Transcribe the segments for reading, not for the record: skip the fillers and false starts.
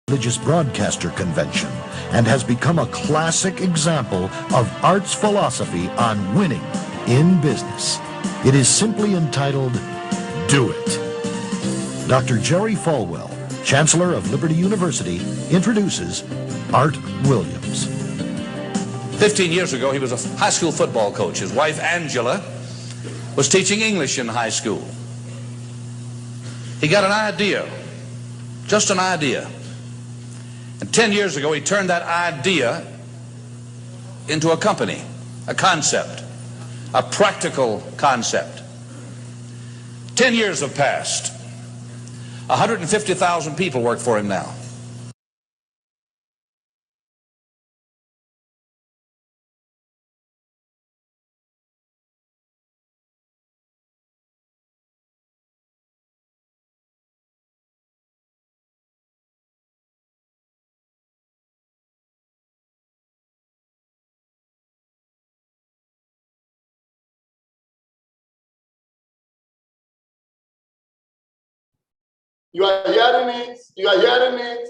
Religious Broadcaster Convention and has become a classic example of art's philosophy on winning in business. It is simply entitled, Do It. Dr. Jerry Falwell, Chancellor of Liberty University, introduces Art Williams. 15 years ago, he was a high school football coach. His wife, Angela, was teaching English in high school. He got an idea, just an idea. And 10 years ago, he turned that idea into a company, a concept, a practical concept. 10 years have passed. 150,000 people work for him now. You are hearing it,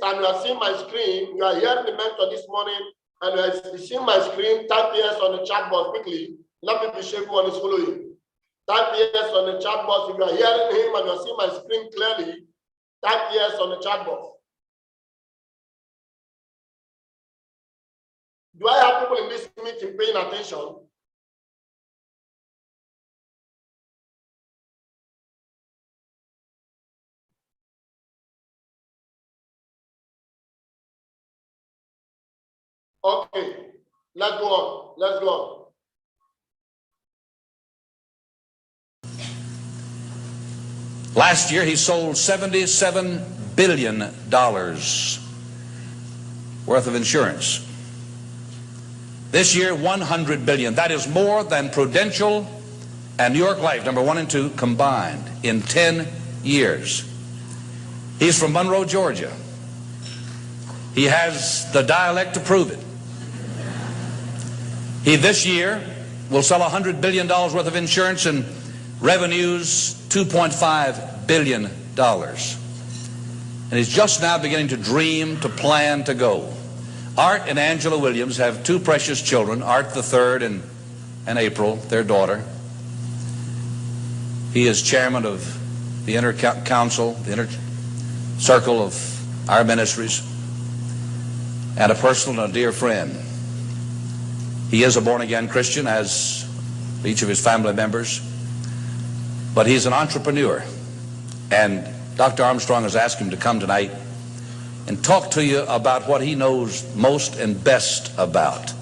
and you are seeing my screen. You are hearing the mentor this morning, and you are seeing my screen. Type yes on the chat box quickly. Let me be sure everyone is following. Type yes on the chat box. If you are hearing him and you are seeing my screen clearly, type yes on the chat box. Do I have people in this meeting paying attention? Okay, let's go on. Let's go on. Last year, he sold $77 billion worth of insurance. This year, $100 billion. That is more than Prudential and New York Life, number 1 and 2, combined in 10 years. He's from Monroe, Georgia. He has the dialect to prove it. He this year will sell $100 billion worth of insurance and revenues $2.5 billion. And he's just now beginning to dream, to plan, to go. Art and Angela Williams have 2 precious children, Art the third and April, their daughter. He is chairman of the inner council, the inner circle of our ministries, and a personal and a dear friend. He is a born-again Christian, as each of his family members, but he's an entrepreneur. And Dr. Armstrong has asked him to come tonight and talk to you about what he knows most and best about.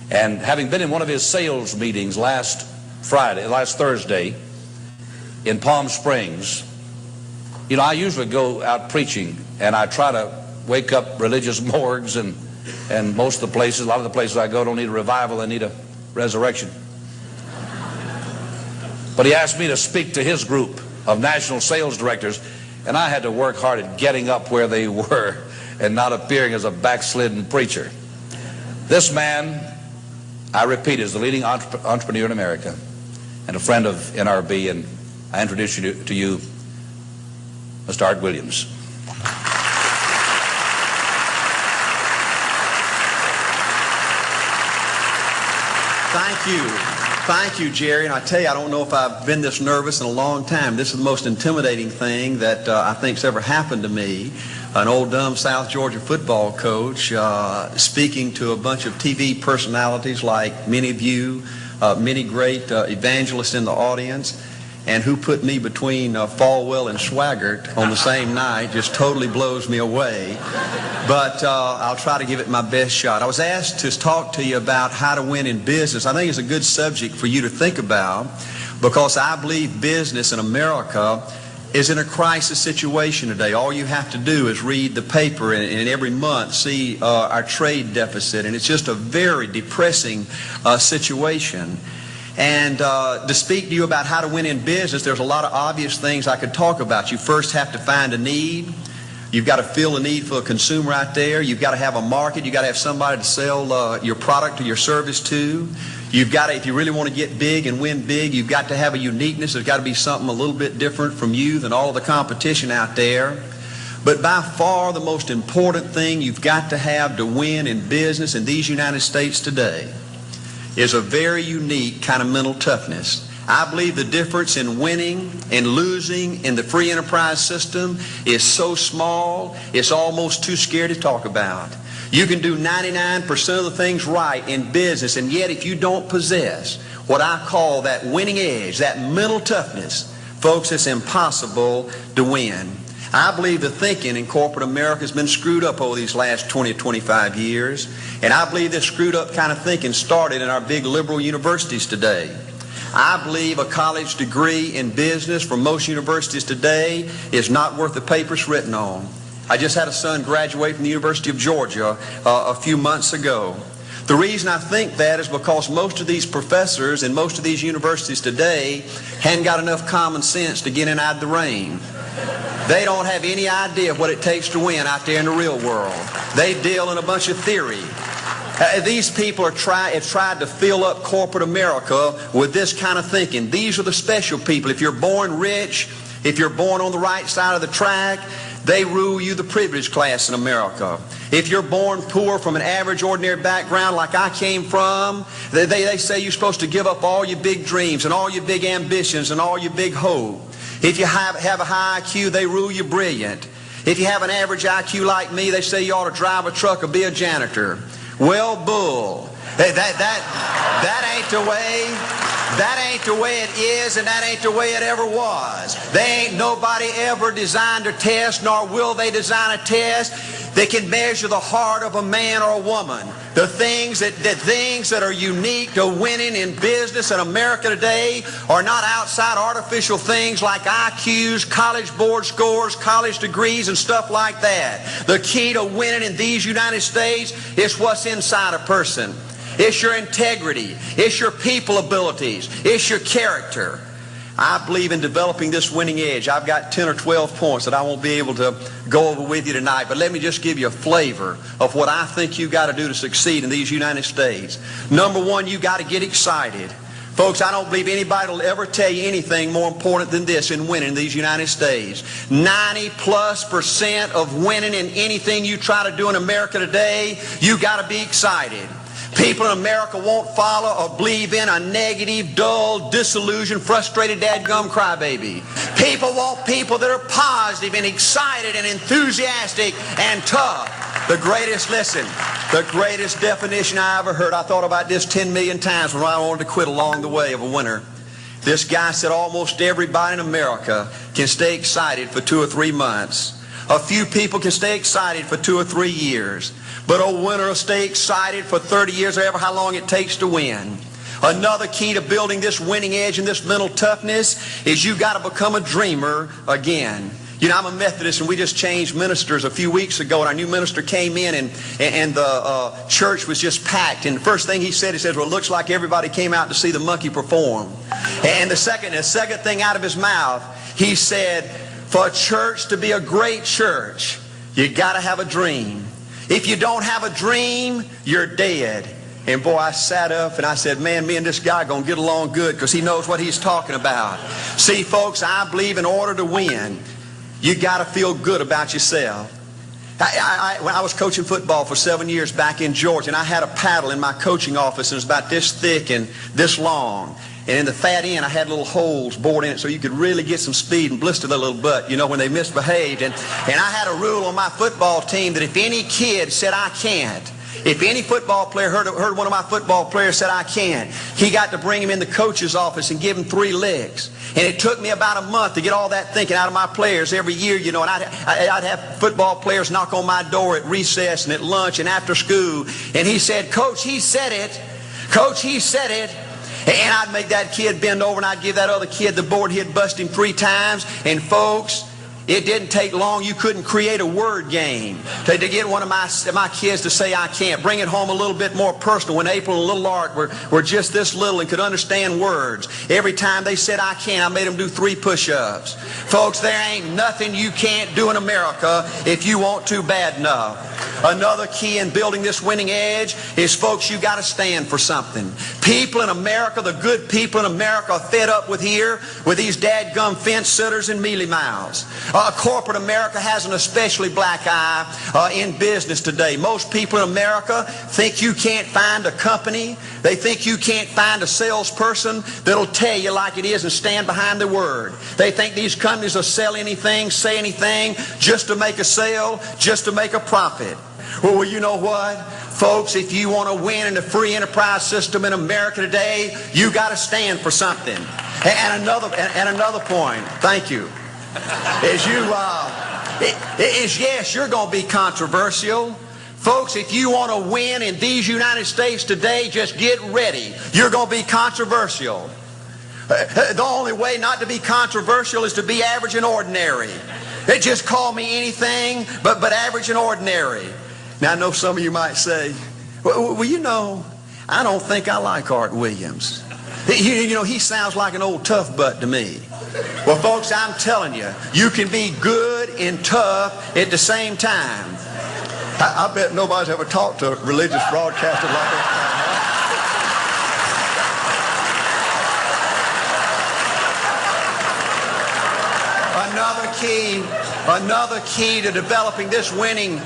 And having been in one of his sales meetings last Thursday in Palm Springs, you know, I usually go out preaching and I try to wake up religious morgues, and most of the places, a lot of the places I go don't need a revival, they need a resurrection. But he asked me to speak to his group of national sales directors, and I had to work hard at getting up where they were and not appearing as a backslidden preacher. This man, I repeat, is the leading entrepreneur in America and a friend of NRB, and I introduce you to you, Mr. Art Williams. Thank you, Jerry. And I tell you, I don't know if I've been this nervous in a long time. This is the most intimidating thing that I think's ever happened to me. An old dumb South Georgia football coach speaking to a bunch of TV personalities like many of you, many great evangelists in the audience, and who put me between Falwell and Swaggart on the same night just totally blows me away. But I'll try to give it my best shot. I was asked to talk to you about how to win in business. I think it's a good subject for you to think about, because I believe business in America is in a crisis situation today. All you have to do is read the paper and every month see our trade deficit, and it's just a very depressing situation. And to speak to you about how to win in business, there's a lot of obvious things I could talk about. You first have to find a need. You've got to fill a need for a consumer out there. You've got to have a market. You've got to have somebody to sell your product or your service to. You've got to, if you really want to get big and win big, you've got to have a uniqueness. There's got to be something a little bit different from you than all of the competition out there. But by far the most important thing you've got to have to win in business in these United States today is a very unique kind of mental toughness. I believe the difference in winning and losing in the free enterprise system is so small, it's almost too scary to talk about. You can do 99% of the things right in business, and yet if you don't possess what I call that winning edge, that mental toughness, folks, it's impossible to win. I believe the thinking in corporate America has been screwed up over these last 20 or 25 years, and I believe this screwed up kind of thinking started in our big liberal universities today. I believe a college degree in business from most universities today is not worth the paper it's written on. I just had a son graduate from the University of Georgia a few months ago. The reason I think that is because most of these professors in most of these universities today hadn't got enough common sense to get in out of the rain. They don't have any idea what it takes to win out there in the real world. They deal in a bunch of theory. These people have tried to fill up corporate America with this kind of thinking. These are the special people. If you're born rich, if you're born on the right side of the track, they rule you, the privileged class in America. If you're born poor from an average, ordinary background like I came from, they say you're supposed to give up all your big dreams and all your big ambitions and all your big hope. If you have a high IQ, they rule you brilliant. If you have an average IQ like me, they say you ought to drive a truck or be a janitor. Well, bull. That ain't the way. That ain't the way it is, and that ain't the way it ever was. They ain't nobody ever designed a test, nor will they design a test that can measure the heart of a man or a woman. The things that are unique to winning in business in America today are not outside artificial things like IQs, college board scores, college degrees, and stuff like that. The key to winning in these United States is what's inside a person. It's your integrity. It's your people abilities. It's your character. I believe in developing this winning edge. I've got 10 or 12 points that I won't be able to go over with you tonight, but let me just give you a flavor of what I think you've got to do to succeed in these United States. Number one, you've got to get excited. Folks, I don't believe anybody will ever tell you anything more important than this in winning in these United States. 90+% of winning in anything you try to do in America today, you got to be excited. People in America won't follow or believe in a negative, dull, disillusioned, frustrated, dadgum crybaby. People want people that are positive and excited and enthusiastic and tough. The greatest definition I ever heard, I thought about this 10 million times when I wanted to quit along the way of a winner. This guy said almost everybody in America can stay excited for 2 or 3 months. A few people can stay excited for 2 or 3 years. But a winner will stay excited for 30 years or ever how long it takes to win. Another key to building this winning edge and this mental toughness is you got to become a dreamer again. You know, I'm a Methodist, and we just changed ministers a few weeks ago, and our new minister came in, and the church was just packed. And the first thing he said, well, it looks like everybody came out to see the monkey perform. And the second thing out of his mouth, he said, for a church to be a great church, you got to have a dream. If you don't have a dream, you're dead. And boy, I sat up and I said, man, me and this guy are going to get along good because he knows what he's talking about. See, folks, I believe in order to win, you got to feel good about yourself. When I was coaching football for 7 years back in Georgia, and I had a paddle in my coaching office, and it was about this thick and this long. And in the fat end, I had little holes bored in it so you could really get some speed and blister their little butt, you know, when they misbehaved. And I had a rule on my football team that if any kid said, I can't, if any football player heard one of my football players said, I can't, he got to bring him in the coach's office and give him 3 licks. And it took me about a month to get all that thinking out of my players every year, you know, and I'd have football players knock on my door at recess and at lunch and after school. And he said, Coach, he said it. Coach, he said it. And I'd make that kid bend over, and I'd give that other kid the board. He'd bust him 3 times. And folks, it didn't take long. You couldn't create a word game to get one of my kids to say, I can't. Bring it home a little bit more personal. When April and little Art were just this little and could understand words, every time they said, I can't, I made them do 3 push-ups. Folks, there ain't nothing you can't do in America if you want to bad enough. Another key in building this winning edge is, folks, you got to stand for something. People in America, the good people in America, are fed up with these dadgum fence sitters and mealy mouths. Corporate America has an especially black eye in business today. Most people in America think you can't find a company. They think you can't find a salesperson that'll tell you like it is and stand behind their word. They think these companies will sell anything, say anything, just to make a sale, just to make a profit. Well, you know what? Folks, if you want to win in the free enterprise system in America today, you got to stand for something. And another point, thank you, is yes, you're going to be controversial. Folks, if you want to win in these United States today, just get ready. You're going to be controversial. The only way not to be controversial is to be average and ordinary. They just call me anything but average and ordinary. Now, I know some of you might say, well, you know, I don't think I like Art Williams. You know, he sounds like an old tough butt to me. Well, folks, I'm telling you, you can be good and tough at the same time. I bet nobody's ever talked to a religious broadcaster like that. Another key to developing this winning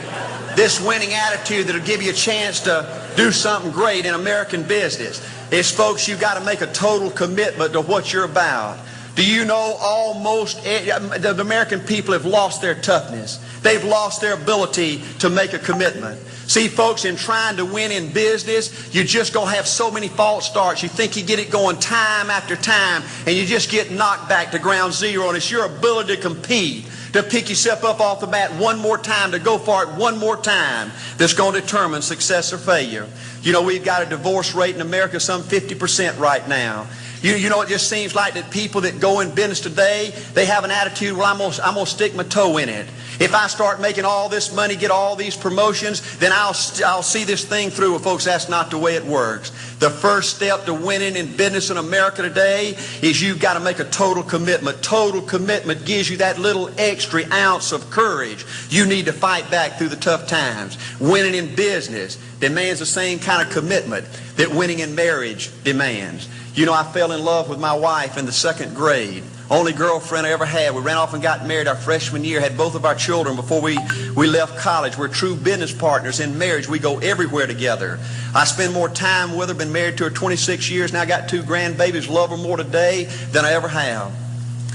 attitude that'll give you a chance to do something great in American business is, folks, you've got to make a total commitment to what you're about. Do you know almost the American people have lost their toughness? They've lost their ability to make a commitment. See, folks, in trying to win in business, you're just going to have so many false starts. You think you get it going time after time, and you just get knocked back to ground zero, and it's your ability to compete, to pick yourself up off the mat one more time, to go for it one more time, that's going to determine success or failure. You know, we've got a divorce rate in America some 50% right now. You know, it just seems like that people that go in business today, they have an attitude, well, I'm gonna stick my toe in it. If I start making all this money, get all these promotions, then I'll see this thing through. Well, folks, that's not the way it works. The first step to winning in business in America today is you've got to make a total commitment. Total commitment gives you that little extra ounce of courage you need to fight back through the tough times. Winning in business demands the same kind of commitment that winning in marriage demands. You know, I fell in love with my wife in the 2nd grade. Only girlfriend I ever had. We ran off and got married our freshman year, had both of our children before we left college. We're true business partners in marriage. We go everywhere together. I spend more time with her, been married to her 26 years. Now I got 2 grandbabies, love her more today than I ever have.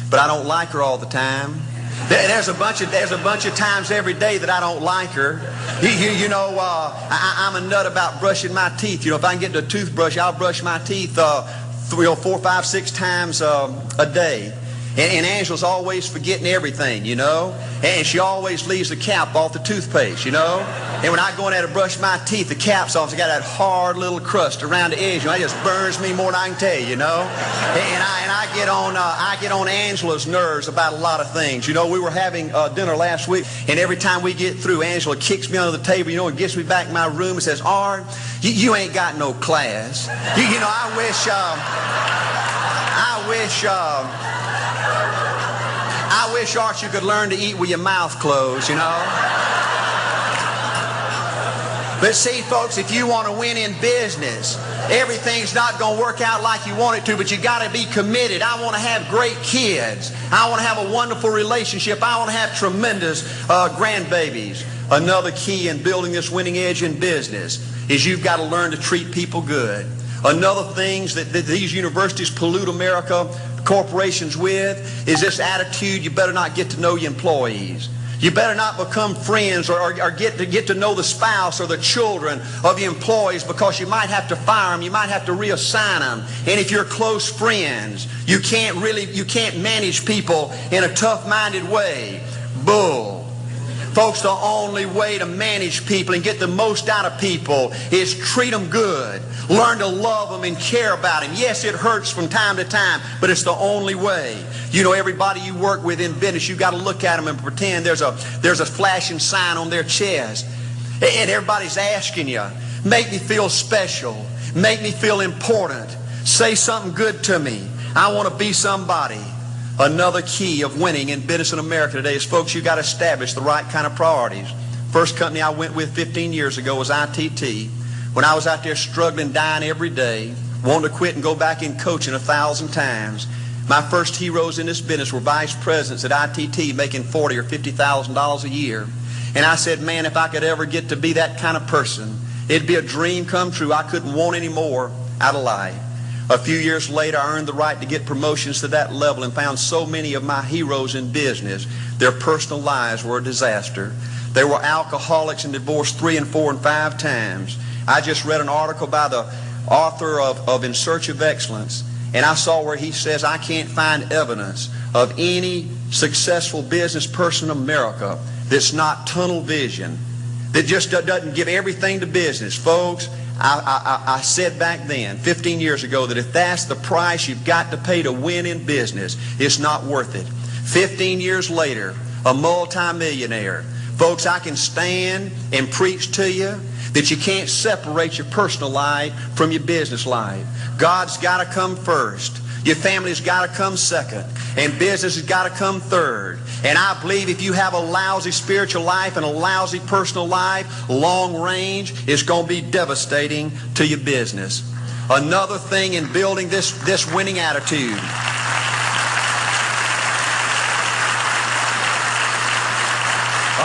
But I don't like her all the time. There's a bunch of times every day that I don't like her. You know, I'm a nut about brushing my teeth. You know, if I can get the toothbrush, I'll brush my teeth 4, 5, 6 times a day. And Angela's always forgetting everything, you know. And she always leaves the cap off the toothpaste, you know. And when I go in there to brush my teeth, the cap's off. It's got that hard little crust around the edge. You know, it just burns me more than I can tell you, you know. And I get on Angela's nerves about a lot of things. You know, we were having dinner last week, and every time we get through, Angela kicks me under the table, you know, and gets me back in my room and says, Art, you ain't got no class. You know, I wish, Art, you could learn to eat with your mouth closed, you know. But see, folks, if you want to win in business, everything's not going to work out like you want it to, but you got to be committed. I want to have great kids. I want to have a wonderful relationship. I want to have tremendous grandbabies. Another key in building this winning edge in business is you've got to learn to treat people good. Another thing that these universities pollute America, corporations with, is this attitude, you better not get to know your employees. You better not become friends or get to know the spouse or the children of your employees, because you might have to fire them, you might have to reassign them. And if you're close friends, you can't manage people in a tough-minded way. Bull. Folks, the only way to manage people and get the most out of people is treat them good. Learn to love them and care about them. Yes, it hurts from time to time, but it's the only way. You know, everybody you work with in business, you got to look at them and pretend there's a flashing sign on their chest. And everybody's asking you, make me feel special. Make me feel important. Say something good to me. I want to be somebody. Another key of winning in business in America today is, folks, you've got to establish the right kind of priorities. First company I went with 15 years ago was ITT. When I was out there struggling, dying every day, wanting to quit and go back in coaching 1,000 times, My first heroes in this business were vice presidents at ITT making $40,000 or $50,000 a year. And I said, man, if I could ever get to be that kind of person, it'd be a dream come true. I couldn't want any more out of life. A few years later, I earned the right to get promotions to that level and found so many of my heroes in business, their personal lives were a disaster. They were alcoholics and divorced 3 and 4 and 5 times. I just read an article by the author of In Search of Excellence, and I saw where he says, I can't find evidence of any successful business person in America that's not tunnel vision, that just doesn't give everything to business. Folks, I said back then, 15 years ago, that if that's the price you've got to pay to win in business, it's not worth it. 15 years later, a multimillionaire. Folks, I can stand and preach to you that you can't separate your personal life from your business life. God's got to come first. Your family's got to come second. And business has got to come third. And I believe if you have a lousy spiritual life and a lousy personal life, long range, it's going to be devastating to your business. Another thing in building this winning attitude.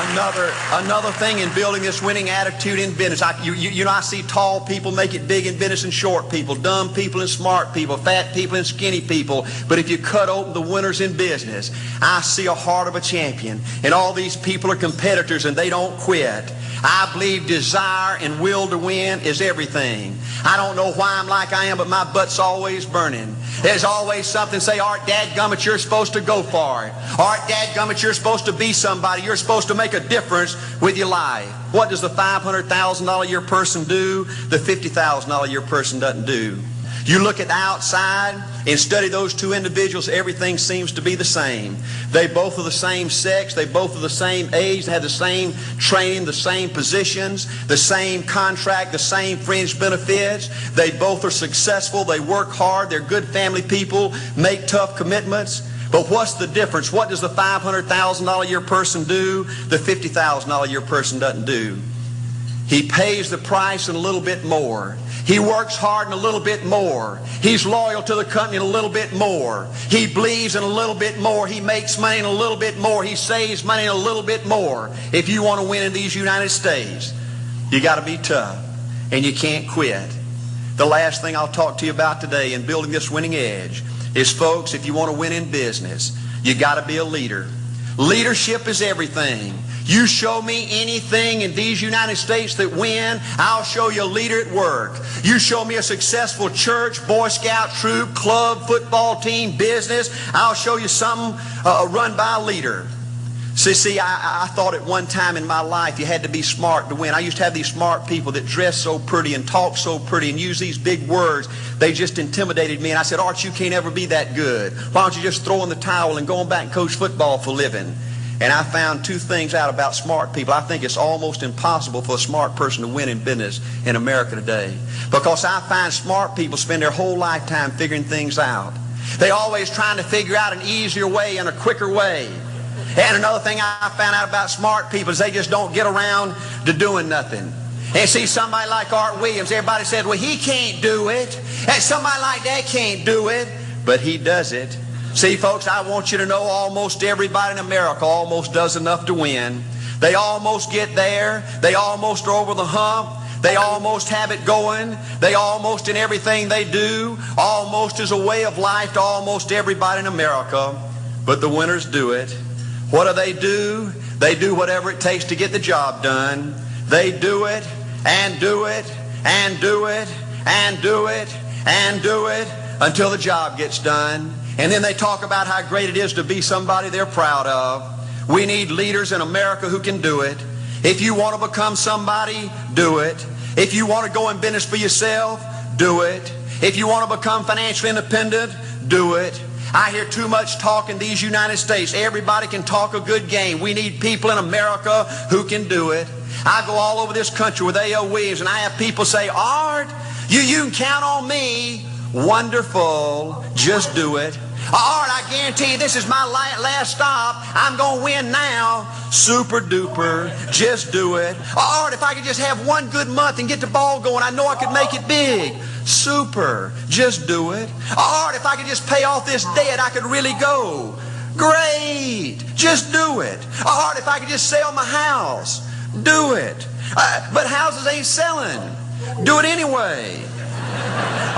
Another thing in building this winning attitude in business. I see tall people make it big in business and short people, dumb people and smart people, fat people and skinny people. But if you cut open the winners in business, I see a heart of a champion. And all these people are competitors and they don't quit. I believe desire and will to win is everything. I don't know why I'm like I am, but my butt's always burning. There's always something, say, Art, dadgummit, you're supposed to go for it. Art, dadgummit, you're supposed to be somebody. You're supposed to make a difference with your life. What does the $500,000 a year person do? The $50,000 a year person doesn't do. You look at the outside and study those two individuals, everything seems to be the same. They both are the same sex, they both are the same age, they have the same training, the same positions, the same contract, the same fringe benefits. They both are successful, they work hard, they're good family people, make tough commitments. But what's the difference? What does the $500,000 a year person do? The $50,000 a year person doesn't do. He pays the price and a little bit more. He works hard and a little bit more. He's loyal to the company and a little bit more. He believes in a little bit more. He makes money and a little bit more. He saves money and a little bit more. If you want to win in these United States, you got to be tough and you can't quit. The last thing I'll talk to you about today in building this winning edge is, folks, if you want to win in business, you got to be a leader. Leadership is everything. You show me anything in these United States that win, I'll show you a leader at work. You show me a successful church, Boy Scout troop, club, football team, business, I'll show you something run by a leader. See, I thought at one time in my life you had to be smart to win. I used to have these smart people that dress so pretty and talk so pretty and use these big words. They just intimidated me. And I said, Art, you can't ever be that good. Why don't you just throw in the towel and go on back and coach football for a living? And I found two things out about smart people. I think it's almost impossible for a smart person to win in business in America today. Because I find smart people spend their whole lifetime figuring things out. They're always trying to figure out an easier way and a quicker way. And another thing I found out about smart people is they just don't get around to doing nothing. And see, somebody like Art Williams, everybody said, well, he can't do it. And somebody like that can't do it. But he does it. See, folks, I want you to know almost everybody in America almost does enough to win. They almost get there. They almost are over the hump. They almost have it going. They almost, in everything they do, almost is a way of life to almost everybody in America. But the winners do it. What do? They do whatever it takes to get the job done. They do it and do it and do it and do it and do it until the job gets done. And then they talk about how great it is to be somebody they're proud of. We need leaders in America who can do it. If you want to become somebody, do it. If you want to go in business for yourself, do it. If you want to become financially independent, do it. I hear too much talk in these United States. Everybody can talk a good game. We need people in America who can do it. I go all over this country with A.O. Williams, and I have people say, Art, you can count on me. Wonderful. Just do it. All right, I guarantee you this is my last stop. I'm going to win now. Super duper. Just do it. All right, if I could just have one good month and get the ball going, I know I could make it big. Super. Just do it. All right, if I could just pay off this debt, I could really go. Great. Just do it. All right, if I could just sell my house, do it. But houses ain't selling. Do it anyway.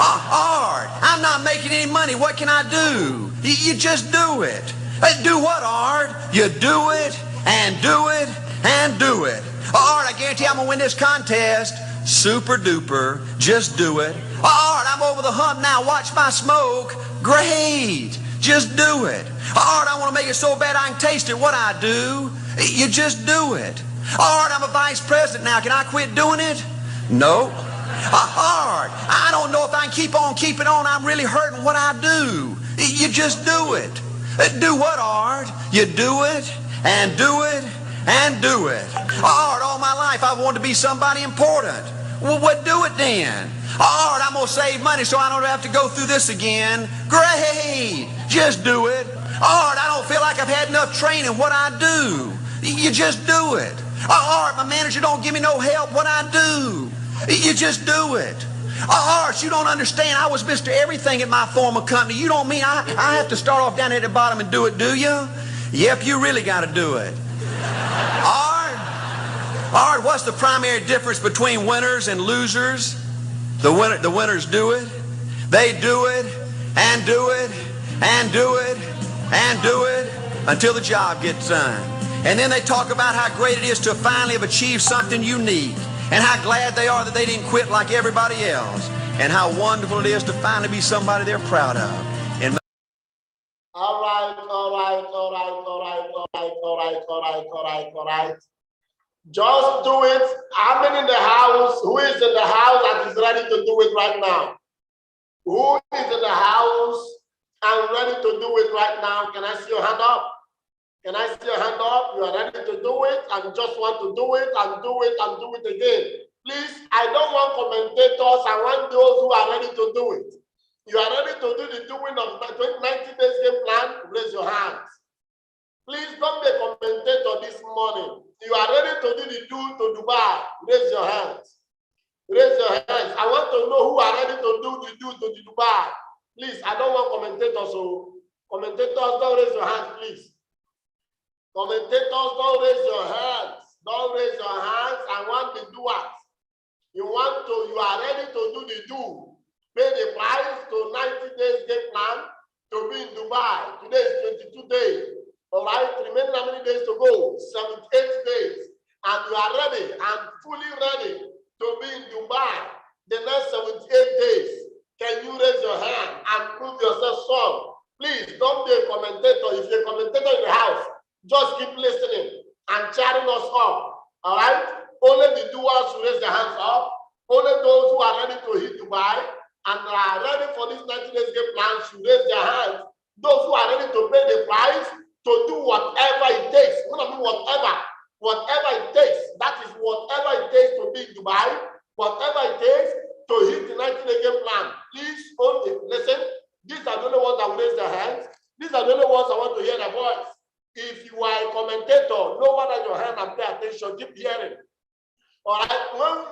Art, I'm not making any money. What can I do? You just do it. Do what, Art? You do it and do it and do it. Art, I guarantee I'm going to win this contest. Super duper. Just do it. Art, I'm over the hump now. Watch my smoke. Great. Just do it. Art, I want to make it so bad I can taste it. What I do? You just do it. Art, I'm a vice president now. Can I quit doing it? No. Art, I don't know if I can keep on keeping on. I'm really hurting. What I do? You just do it. Do what, Art? You do it and do it and do it. Art, all my life I wanted to be somebody important. Well, what do it then? Art, I'm going to save money so I don't have to go through this again. Great. Just do it. Art, I don't feel like I've had enough training. What I do? You just do it. Art, my manager don't give me no help. What I do? You just do it. Art, you don't understand. I was Mr. Everything at my former company. You don't mean I have to start off down at the bottom and do it, do you? Yep, you really got to do it. Art, what's the primary difference between winners and losers? The winners do it. They do it and do it and do it and do it until the job gets done. And then they talk about how great it is to finally have achieved something unique, and how glad they are that they didn't quit like everybody else, and how wonderful it is to finally be somebody they're proud of. And all right. Just do it. How many in the house? Who is in the house that is ready to do it right now? Who is in the house and ready to do it right now? Can I see your hand up? Can I see your hand up? You are ready to do it and just want to do it and do it and do it again. Please, I don't want commentators. I want those who are ready to do it. You are ready to do the doing of 90 days game plan? Raise your hands. Please don't be a commentator this morning. You are ready to do the do to Dubai. Raise your hands. Raise your hands. I want to know who are ready to do the do to the Dubai. Please, I don't want commentators. So commentators, don't raise your hands, please. Commentators, don't raise your hands. Don't raise your hands. I want the doers. You are ready to do the do. Pay the price to 90 days game plan to be in Dubai. Today is 22 days. All right, remaining how many days to go? 78 days. And you are ready and fully ready to be in Dubai the next 78 days. Can you raise your hand and prove yourself strong? Please don't be a commentator. If you're a commentator in the house, just keep listening and chatting us up. All right? Only the doers should raise their hands up. Only those who are ready to hit Dubai and are ready for this 90 days game plan should raise their hands. Those who are ready to pay the price to do whatever it takes. What I mean, whatever it takes. That is whatever it takes to be in Dubai. Whatever it takes to hit the 90-day game plan. Please only listen. These are the only ones that will raise their hands. These are the only ones I want to hear their voice. If you are a commentator, lower down your hand and pay attention. Keep hearing. All right.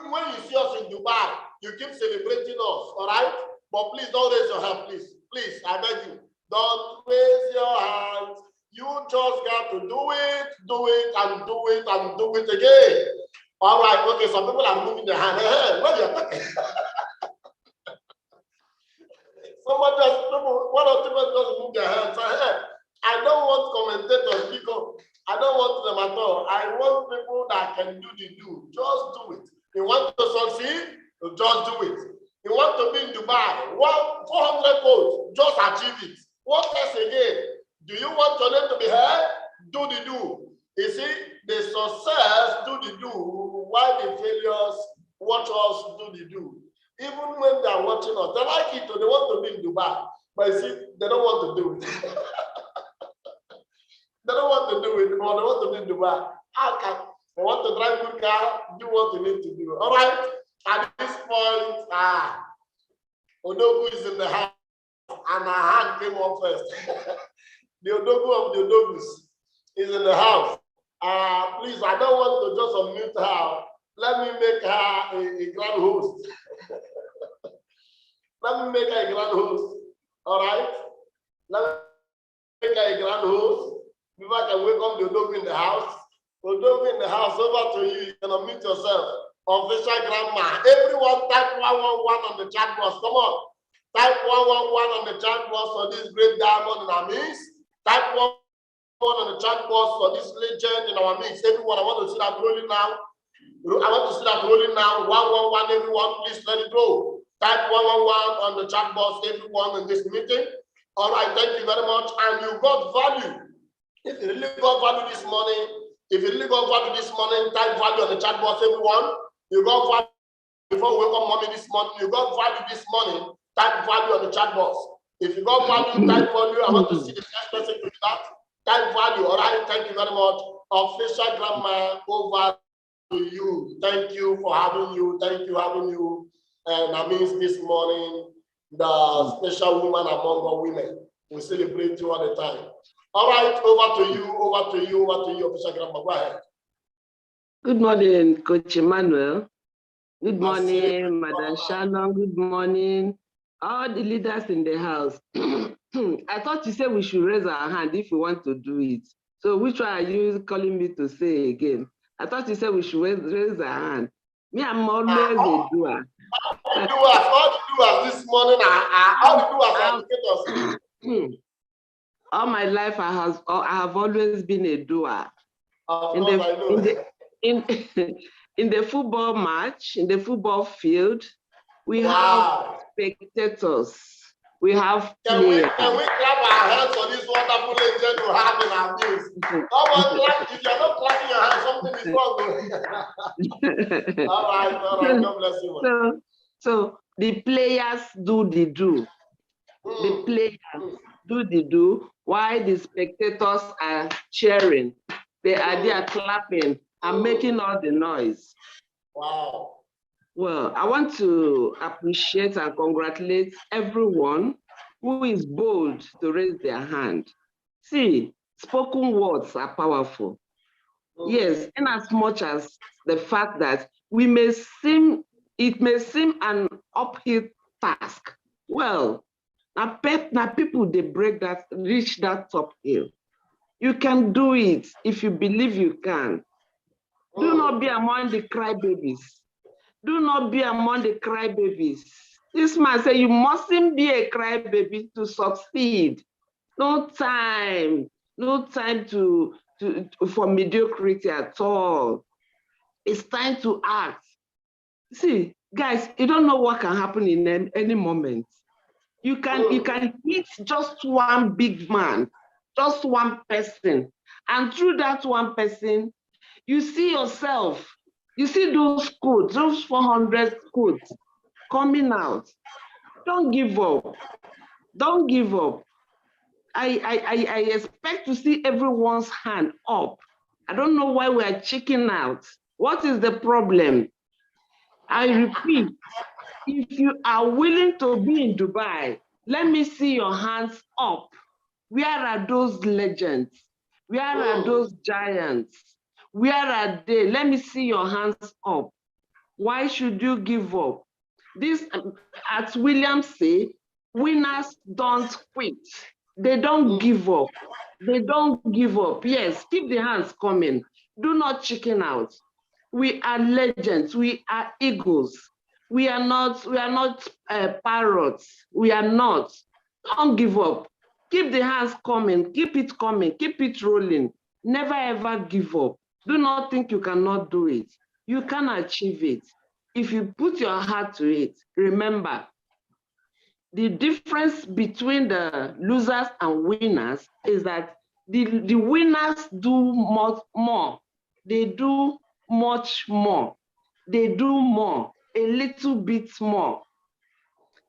When you see us in Dubai, you keep celebrating us. All right. But please don't raise your hand, please. Please, I beg you. Don't raise your hands. You just got to do it, and do it again. All right, okay, some people are moving their hand. What are you talking? One or two people just move their hands. I don't want commentators because I don't want them at all. I want people that can do the do. Just do it. You want to succeed? You just do it. You want to be in Dubai? 400 votes, just achieve it. What else again? Do you want your name to be heard? Do the do. You see, the success do the do, while the failures watch us do the do. Even when they are watching us, they like it, they want to be in Dubai. But you see, they don't want to do it. They don't want to do it, but they want to be in Dubai. They want to drive good car, do what you need to do. All right? At this point, Onogu is in the house. and her hand came up first. The Odogu of the Odogus is in the house. Please, I don't want to just unmute her. Let me make her a grand host. Let me make her a grand host. All right? Let me make her a grand host. Before I can welcome the Odogu in the house. Odogu in the house, over to you. You can unmute yourself. Official grandma. Everyone type 111 on the chat box. Come on. Type 111 on the chat box for this great diamond in our midst. Type 111 on the chat box for this legend in our midst. Everyone, I want to see that rolling now. I want to see that rolling now. 111, everyone, please let it go. Type 111 on the chat box, everyone in this meeting. All right, thank you very much. And you got value. If you really got value this morning, type value on the chat box, everyone. You got value before we welcome mommy this morning. You got value this morning. Type value on the chat box. If you got value, type value. I want to see the first person to do that. Type value. All right. Thank you very much. Official grandma, over to you. Thank you for having you. Thank you having you. And that means this morning, the special woman among all women. We celebrate you all the time. All right. Over to you, official grandma. Go ahead. Good morning, Coach Emmanuel. Good morning, Madam Shannon. Good morning, all the leaders in the house. I thought you said we should raise our hand if we want to do it. So which one are you calling me to say again? I thought you said we should raise our hand. Me, I'm always a doer. All the doers this morning all the doers are all my life, I have always been a doer. In the football match, in the football field, we have spectators, we have players. Can we clap our hands for this wonderful legend to have in our midst? Come on, clap. If you're not clapping your hands, something is wrong. All right, God bless you. So the players do the do. The players do the do, while the spectators are cheering. They are there clapping and making all the noise. Wow. Well, I want to appreciate and congratulate everyone who is bold to raise their hand. See, spoken words are powerful. Yes, in as much as the fact that it may seem an uphill task. Well, now people, they reach that top hill. You can do it if you believe you can. Do not be among the crybabies. Do not be among the crybabies. This man said you mustn't be a crybaby to succeed. No time for mediocrity at all. It's time to act. See, guys, you don't know what can happen in any moment. You can hit just one big man, just one person. And through that one person, you see yourself, you see those codes, those 400 codes coming out. Don't give up. Don't give up. I expect to see everyone's hand up. I don't know why we are checking out. What is the problem? I repeat, if you are willing to be in Dubai, let me see your hands up. Where are those legends? Where are those giants? Where are they? Let me see your hands up. Why should you give up? This, as William say, winners don't quit. They don't give up. They don't give up. Yes, keep the hands coming. Do not chicken out. We are legends. We are eagles. We are not parrots. We are not. Don't give up. Keep the hands coming. Keep it coming. Keep it rolling. Never ever give up. Do not think you cannot do it. You can achieve it. If you put your heart to it, remember, the difference between the losers and winners is that the winners do much more. They do much more. They do more, a little bit more.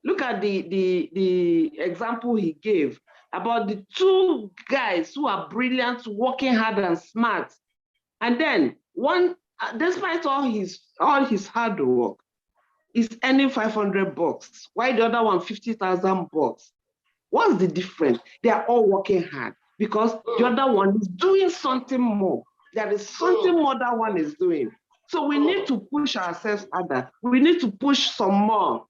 Look at the example he gave about the two guys who are brilliant, working hard and smart. And then one, despite all his hard work, is earning $500, while the other one $50,000. What's the difference? They are all working hard because the other one is doing something more. There is something more that one is doing. So we need to push ourselves harder. We need to push some more.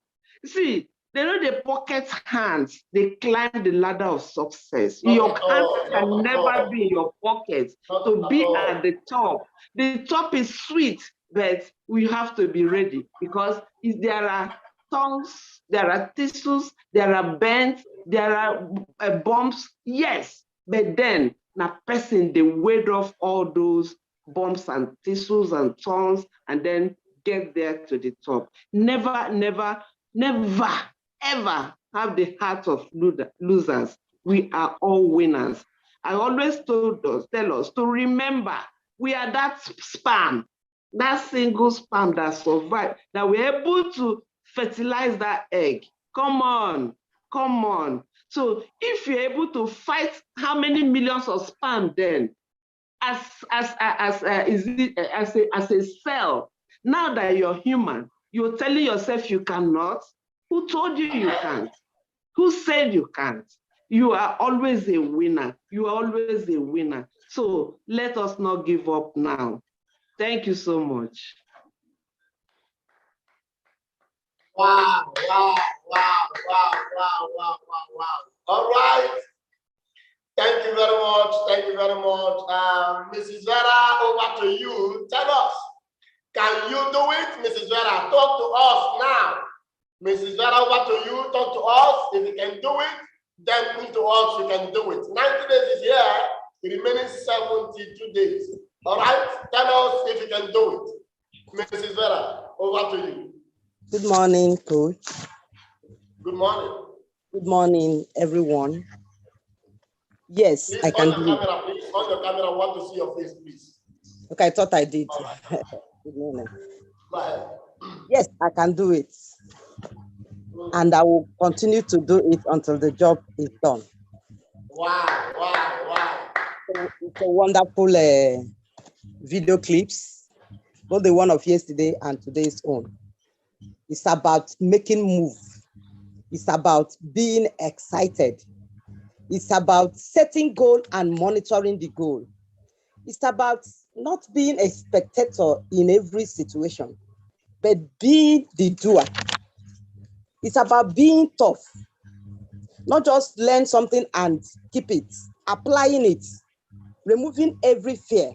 See, they know the pocket hands, they climb the ladder of success. Your hands can never be in your pocket to be at the top. The top is sweet, but we have to be ready because if there are tongues, there are thistles, there are bends, there are bumps, yes, but then na person they wade off all those bumps and thistles and thorns and then get there to the top. Never, never, never, ever have the heart of losers. We are all winners. I always tell us to remember we are that sperm, that single sperm that survived, that we're able to fertilize that egg. Come on, come on. So if you're able to fight how many millions of sperm then, as a cell, now that you're human, you're telling yourself you cannot. Who told you can't? Who said you can't? You are always a winner. You are always a winner. So let us not give up now. Thank you so much. Wow, wow, wow, wow, wow, wow, wow, wow. All right. Thank you very much. Thank you very much. Mrs. Vera, over to you. Tell us, can you do it? Mrs. Vera, talk to us now. Mrs. Vera, over to you. Talk to us. If you can do it, then prove to us you can do it. 90 days is here. The remaining 72 days. All right? Tell us if you can do it. Mrs. Vera, over to you. Good morning, Coach. Good morning. Good morning, everyone. Yes, Please, I can on do your it. camera, please. On your camera, I want to see your face, please. Okay, I thought I did. Right. Good morning. Go ahead. Yes, I can do it. And I will continue to do it until the job is done. Wow, wow, wow. So it's a wonderful video clips, both the one of yesterday and today's own. It's about making move. It's about being excited. It's about setting goal and monitoring the goal. It's about not being a spectator in every situation, but being the doer. It's about being tough, not just learn something and keep it, applying it, removing every fear.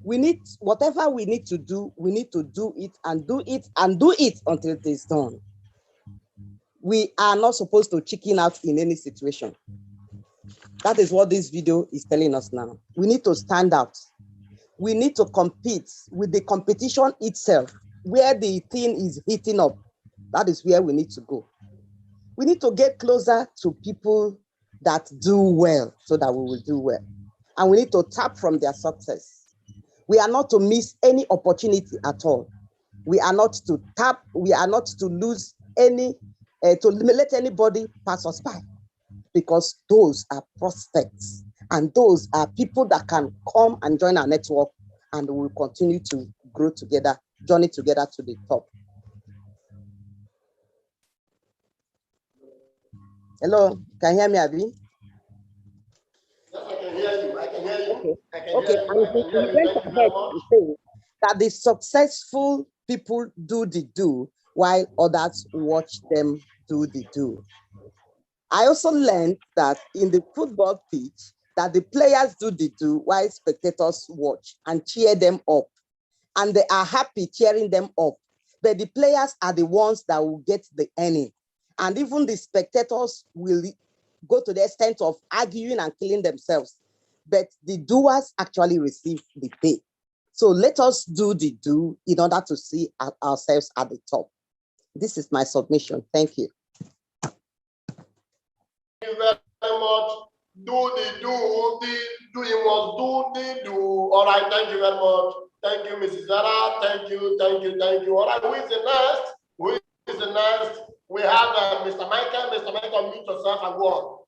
We need, whatever we need to do, we need to do it and do it and do it until it is done. We are not supposed to chicken out in any situation. That is what this video is telling us now. We need to stand out. We need to compete with the competition itself, where the thing is heating up. That is where we need to go. We need to get closer to people that do well so that we will do well. And we need to tap from their success. We are not to miss any opportunity at all. We are not to tap, we are not to lose any, to let anybody pass us by, because those are prospects and those are people that can come and join our network, and we will continue to grow together, journey together to the top. Hello, can you hear me, Abby? Yes, I can hear you. I can hear you. Okay. I can Okay, hear you. I can hear you. went Thank you very ahead much. to say that the successful people do the do, while others watch them do the do. I also learned that in the football pitch, that the players do the do while spectators watch and cheer them up. And they are happy cheering them up. But the players are the ones that will get the earning. And even the spectators will go to the extent of arguing and killing themselves. But the doers actually receive the pay. So let us do the do in order to see ourselves at the top. This is my submission. Thank you. Thank you very much. Do the do, you must do the do. All right, thank you very much. Thank you, Mrs. Zara. Thank you, thank you, thank you. All right, who is the next? Who is the next? We have Mr. Michael. Mr. Michael, mute yourself and go on.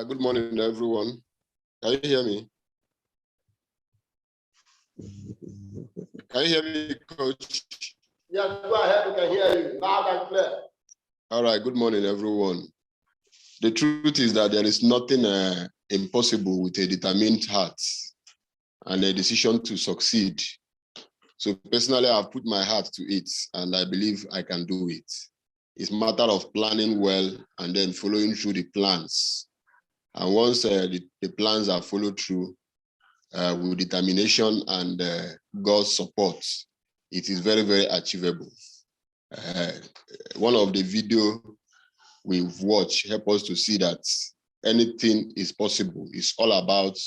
Good morning, everyone. Can you hear me? Can you hear me, Coach? Yes, go ahead. We can hear you loud and clear. All right. Good morning, everyone. The truth is that there is nothing impossible with a determined heart and a decision to succeed. So personally, I've put my heart to it, and I believe I can do it. It's a matter of planning well and then following through the plans. And once the plans are followed through with determination and God's support, it is very, very achievable. One of the video we've watched help us to see that anything is possible. It's all about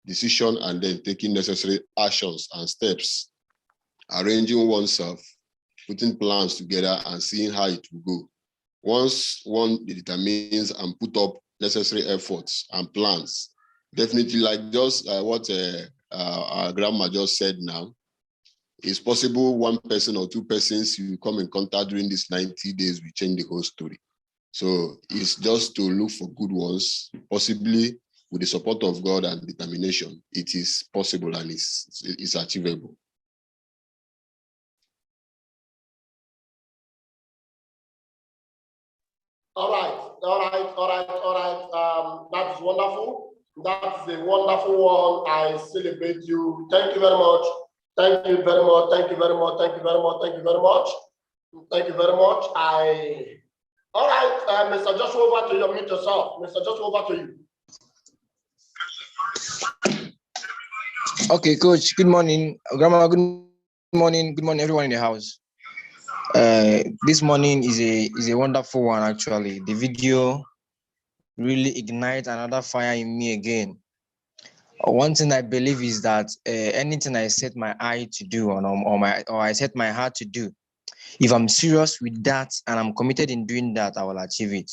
decision and then taking necessary actions and steps, arranging oneself, putting plans together and seeing how it will go. Once one determines and put up necessary efforts and plans, definitely like just what our grandma just said now, it's possible one person or two persons you come in contact during these 90 days will change the whole story. So it's just to look for good ones, possibly with the support of God and determination. It is possible and it's achievable. All right. That's wonderful. That's a wonderful one. I celebrate you. Thank you very much. Thank you very much. Thank you very much. Thank you very much. Thank you very much. Thank you very much. All right, Mr. Joshua, over to you. Mute yourself. Mr. Joshua, over to you. Okay, Coach. Good morning, Grandma. Good morning. Good morning, everyone in the house. This morning is a wonderful one. Actually, the video really ignites another fire in me again. One thing I believe is that anything I set my eye to do or I set my heart to do, if I'm serious with that and I'm committed in doing that, I will achieve it.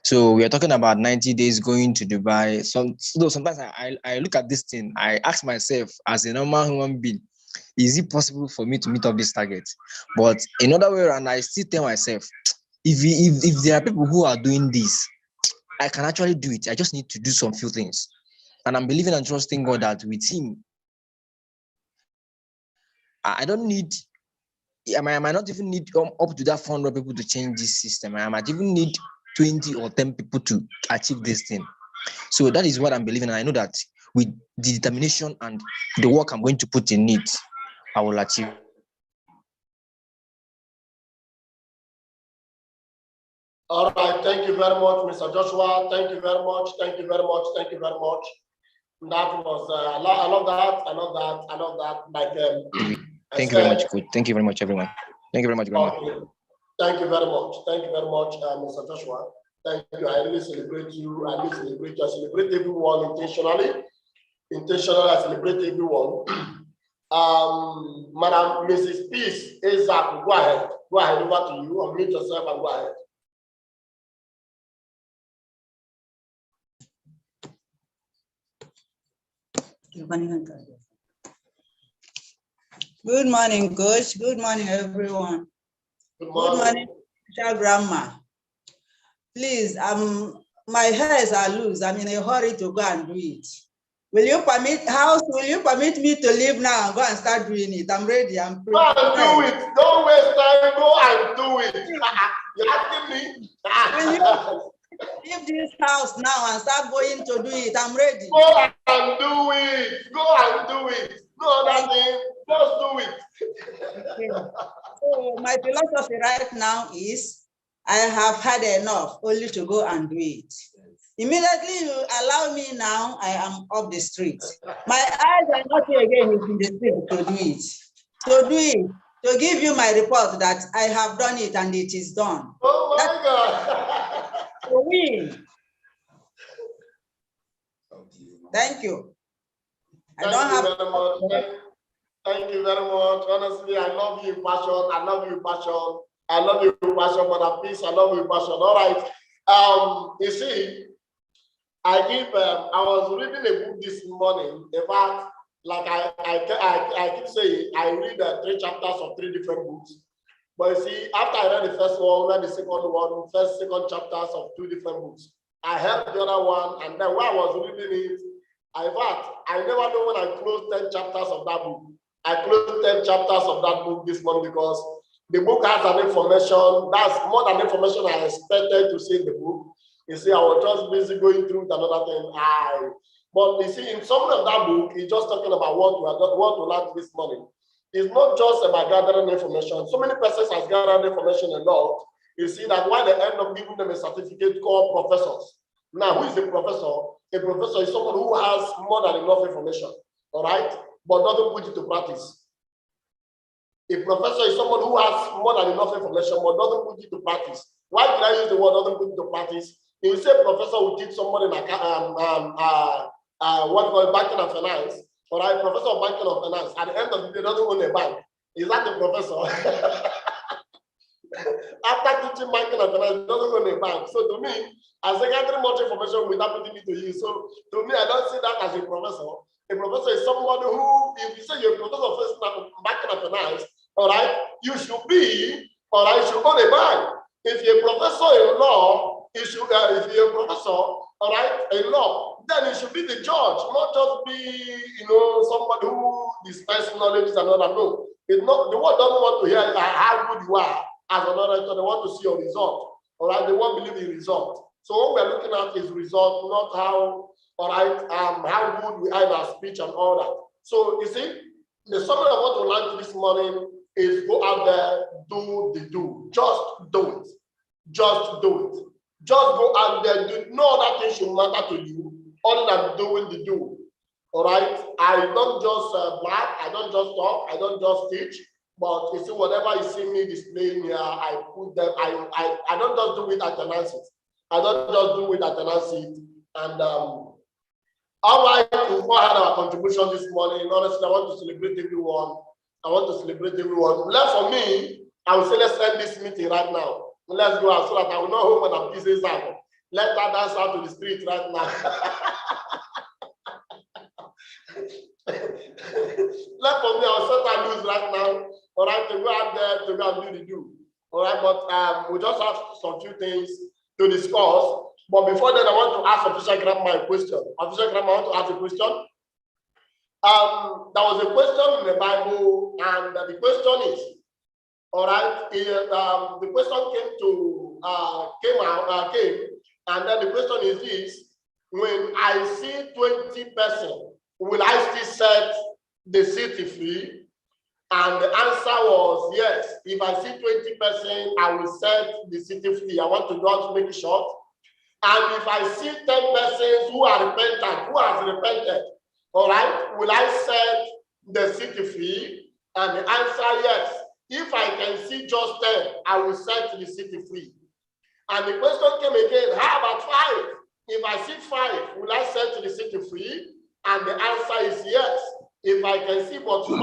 So we are talking about 90 days going to Dubai. Sometimes I look at this thing, I ask myself as a normal human being, is it possible for me to meet up this target? But in other way around, I still tell myself, if there are people who are doing this, I can actually do it. I just need to do some few things. And I'm believing and trusting God that with him, I don't need, I might not even need up to that 400 people to change this system. I might even need 20 or 10 people to achieve this thing. So that is what I'm believing. And I know that with the determination and the work I'm going to put in it, I will achieve. All right, thank you very much, Mr. Joshua. Thank you very much. Thank you very much. Thank you very much. That was I love that. Like thank you very much, Coach. Thank you very much, everyone. Thank you very much, Grandma. Okay. Thank you very much. Thank you very much, Mr. Joshua. Thank you. I really celebrate you. I really celebrate you. I celebrate everyone intentionally. Intentionally, I celebrate everyone. Madam Mrs. Peace, Isaac, go ahead. Go ahead, over to you. Unmute yourself and go ahead. Good morning, Coach. Good morning, everyone. Good morning, Grandma. Please, my hairs are loose. I'm in a hurry to go and do it. Will you permit me to leave now and go and start doing it? I'm ready. I'm prepared. Go and do it. Don't waste time. Go and do it. You're asking me? Will you leave this house now and start going to do it? I'm ready. Go and do it. Go and do it. No other thing. Just do it. Okay. So my philosophy right now is I have had enough only to go and do it. Immediately you allow me now, I am up the street. My eyes are not here again in the street to do it. To do it, to give you my report that I have done it and it is done. Oh my God. To win. Thank you. Thank you very much. Honestly, I love you, passion. I love you, passion. I love you, passion. But at peace, I love you, passion. All right. You see, I was reading a book this morning. In fact, like I keep saying, I read 3 chapters of 3 different books. But you see, after I read the first one, read the second one, second chapters of 2 different books. I heard the other one, and then while I was reading it, In fact, I never know when I closed 10 chapters of that book. I closed 10 chapters of that book this month because the book has an information, that's more than information I expected to see in the book. You see, I was just busy going through another thing. But you see, in summary of that book, it's just talking about what we learned this morning. It's not just about gathering information. So many persons has gathered information a lot. You see that why they end up giving them a certificate called professors. Now, who is a professor? A professor is someone who has more than enough information, all right, but doesn't put it to practice. A professor is someone who has more than enough information, but doesn't put it to practice. Why did I use the word doesn't put it to practice? If you say professor will teach somebody like what we call banking and finance, all right, professor of banking and finance, at the end of the day doesn't own a bank. Is that the professor? After teaching banking and finance, doesn't own a bank. So to me, as I gather much information without putting it to use, so to me, I don't see that as a professor. A professor is somebody who, if you say you're a professor of banking and finance, all right, you should be, all right, you should own a bank. If you're a professor in law, you should, if you're a professor, all right, in law, then you should be the judge, not just be, somebody who dispenses knowledge and all that. No, it's not, the world doesn't want to hear how good you are as an orator. They want to see your result, all right, they won't believe in result. So what we're looking at is result, not how, all right, how good we are in our speech and all that. So you see, the summary of what we learned this morning is go out there, do the do. Just do it. Just do it. Just go out there, do no other thing should matter to you other than doing the do. All right. I don't just blab, I don't just talk, I don't just teach, but you see, whatever you see me displaying here, I put them, I don't just do it at analysis. I don't just do it at analysis. And all right, we've had our contribution this morning. Honestly, I want to celebrate everyone. I want to celebrate everyone. Left for me, I will say, let's end this meeting right now. Let's go out so that I will not home when I'm busy. Let that dance out to the street right now. Left for me, I'll set our loose right now. All right, to go out there to go and do the do. All right, but we just have some few things to discuss. But before that, I want to ask Official Grandma a question. Official Grandma, I want to ask a question. There was a question in the Bible, and the question is, all right, the question came, and then the question is this: when I see 20 persons, will I still set the city free? And the answer was yes. If I see 20 persons, I will set the city free. I want to just make it short. And if I see 10 persons who are repentant, who has repented, all right, will I set the city free? And the answer, yes. If I can see just 10, I will set the city free. And the question came again, how about 5? If I see 5, will I set the city free? And the answer is yes. If I can see but 5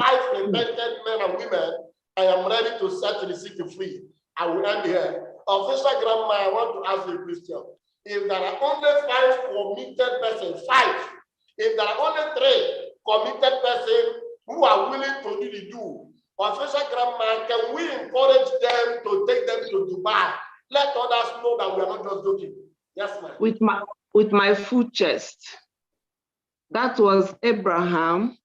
repented men and women, I am ready to set the city free. I will end here. Official Grandma, I want to ask you a question. If there are only 5 committed persons, 5, if there are only 3 committed persons who are willing to do the do, Official Grandma, can we encourage them to take them to Dubai? Let others know that we are not just joking. Yes, ma'am. With my full chest. That was Abraham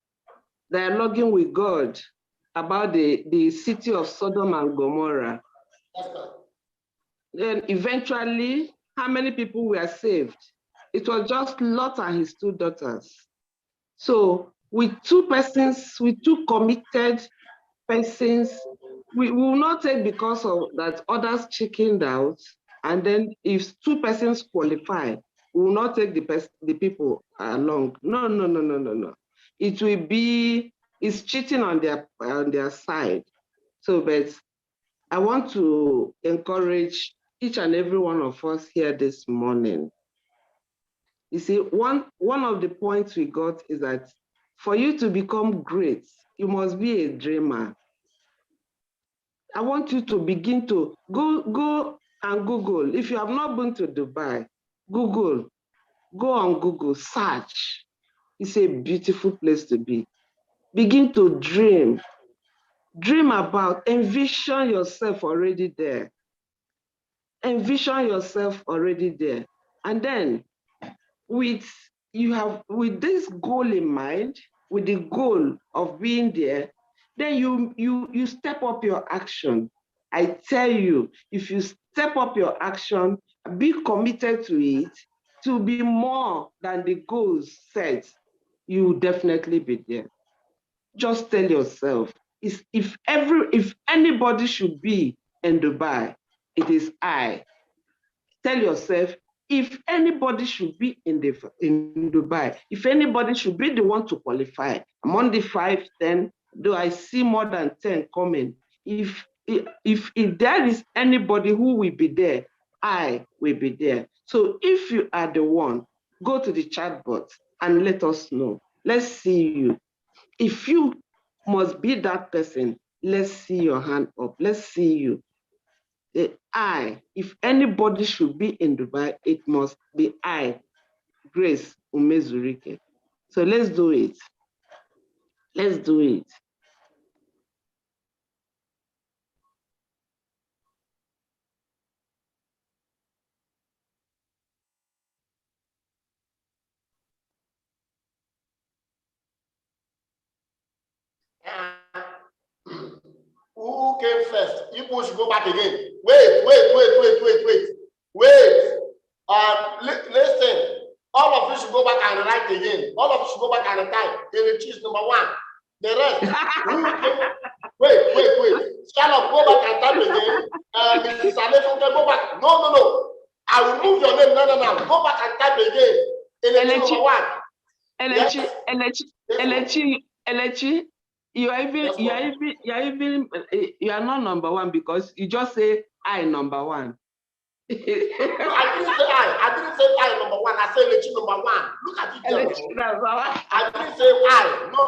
dialoguing with God about the city of Sodom and Gomorrah. Yes, ma'am. Then eventually, how many people were saved? It was just Lot and his 2 daughters. So with 2 persons, with 2 committed persons, we will not take because of that others chickened out. And then if 2 persons qualify, we will not take the people along. No. It will be, it's cheating on their side. So, but I want to encourage each and every one of us here this morning. You see, one of the points we got is that for you to become great, you must be a dreamer. I want you to begin to go and Google. If you have not been to Dubai, Google. Go on Google, search. It's a beautiful place to be. Begin to dream. Dream about, envision yourself already there. Envision yourself already there. And then with you have, with this goal in mind, with the goal of being there, then you step up your action. I tell you, if you step up your action, be committed to it, to be more than the goals set, you will definitely be there. Just tell yourself, if anybody should be in Dubai, it is I. Tell yourself, if anybody should be in Dubai, if anybody should be the one to qualify, among the 5, 10, though I see more than 10 coming, if there is anybody who will be there, I will be there. So if you are the one, go to the chat box and let us know. Let's see you. If you must be that person, let's see your hand up. Let's see you. If anybody should be in Dubai, it must be I, Grace Umezurike. So let's do it. Let's do it. Who came first? People should go back again. Wait. Listen. All of you should go back and write again. All of you should go back and type. Elechi is number 1. The rest. Wait. Shall I go back and type again? Mrs. Alefunke, go back. No. I will move your name. No. Go back and type again. Elechi number 1. Elechi, you are not number 1 because you just say I number 1. No, I didn't say I number 1. I said Elechi number 1. Look at it. I didn't say I. No.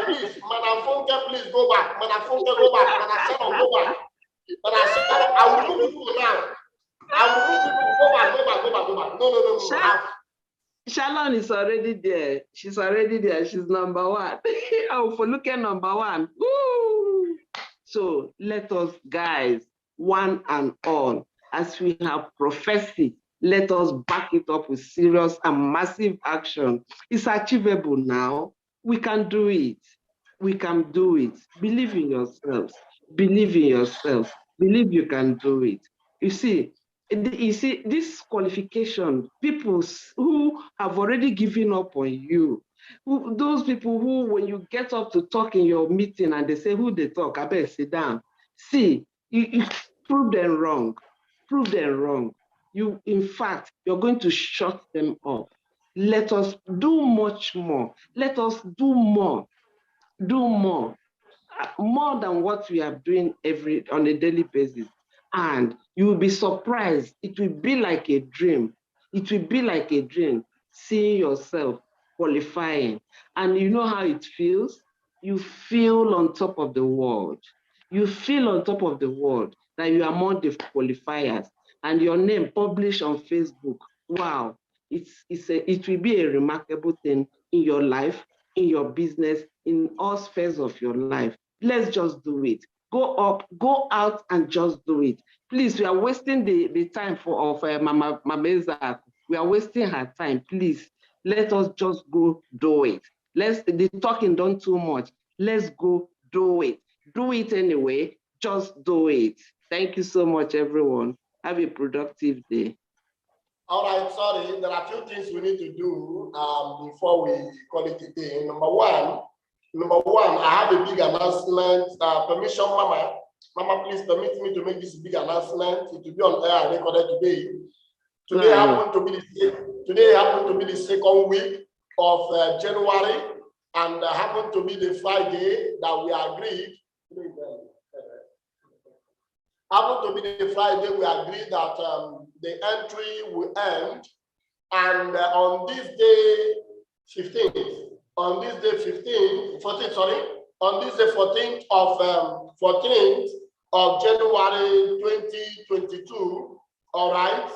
Please, Madam Funke, please go back. Madam Funke, go back. Madam Sharon, go back. Madam Sharon, I will move people now. Go back. No. Shalom is already there. She's already there. She's number 1. Oh, for looking number 1. Woo! So let us, guys, one and all, as we have prophecy, let us back it up with serious and massive action. It's achievable now. We can do it. We can do it. Believe in yourselves. Believe in yourself. Believe you can do it. You see, this qualification, people who have already given up on you, those people who, when you get up to talk in your meeting and they say, who they talk, I better sit down. See, you prove them wrong. Prove them wrong. In fact, you're going to shut them up. Let us do much more. Let us do more. Do more than what we are doing on a daily basis. And you will be surprised. It will be like a dream. It will be like a dream, seeing yourself qualifying. And you know how it feels? You feel on top of the world. You feel on top of the world that you are among the qualifiers and your name published on Facebook. Wow, it will be a remarkable thing in your life, in your business, in all spheres of your life. Let's just do it. Go out and just do it. Please, we are wasting the time of Mama Eza. We are wasting her time. Please, let us just go do it. The talking done too much. Let's go do it. Do it anyway. Just do it. Thank you so much, everyone. Have a productive day. All right, sorry. There are a few things we need to do before we call it a day. Number one, I have a big announcement. Permission, Mama. Mama, please permit me to make this big announcement. It will be on air and recorded today. Today happened to be the second week of January, and happened to be the Friday that we agreed. Happened to be the Friday we agreed that the entry will end, and on this day 14th of January 2022, all right,